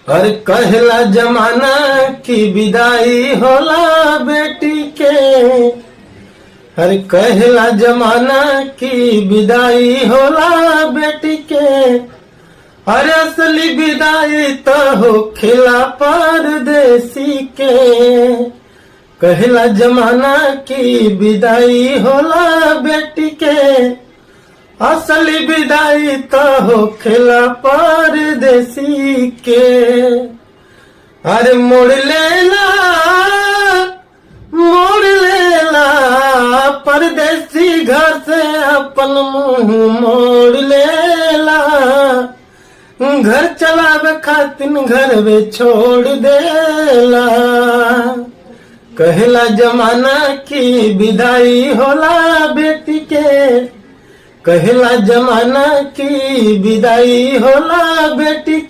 अरे कहला जमाना की विदाई होला बेटी के। अरे कहला जमाना की विदाई होला बेटी के। अरे असली विदाई तो हो खिला परदेसी के। कहला जमाना की विदाई होला बेटी के। असली विदाई तो हो खिला परदेसी के। अरे मोड़ लेला परदेसी घर से अपन मुंह मोड़ लेला। घर चलावे खातिर घर वे छोड़ देला। कहला जमाना की विदाई होला बेटी के। कहला जमाना की विदाई होला बेटी।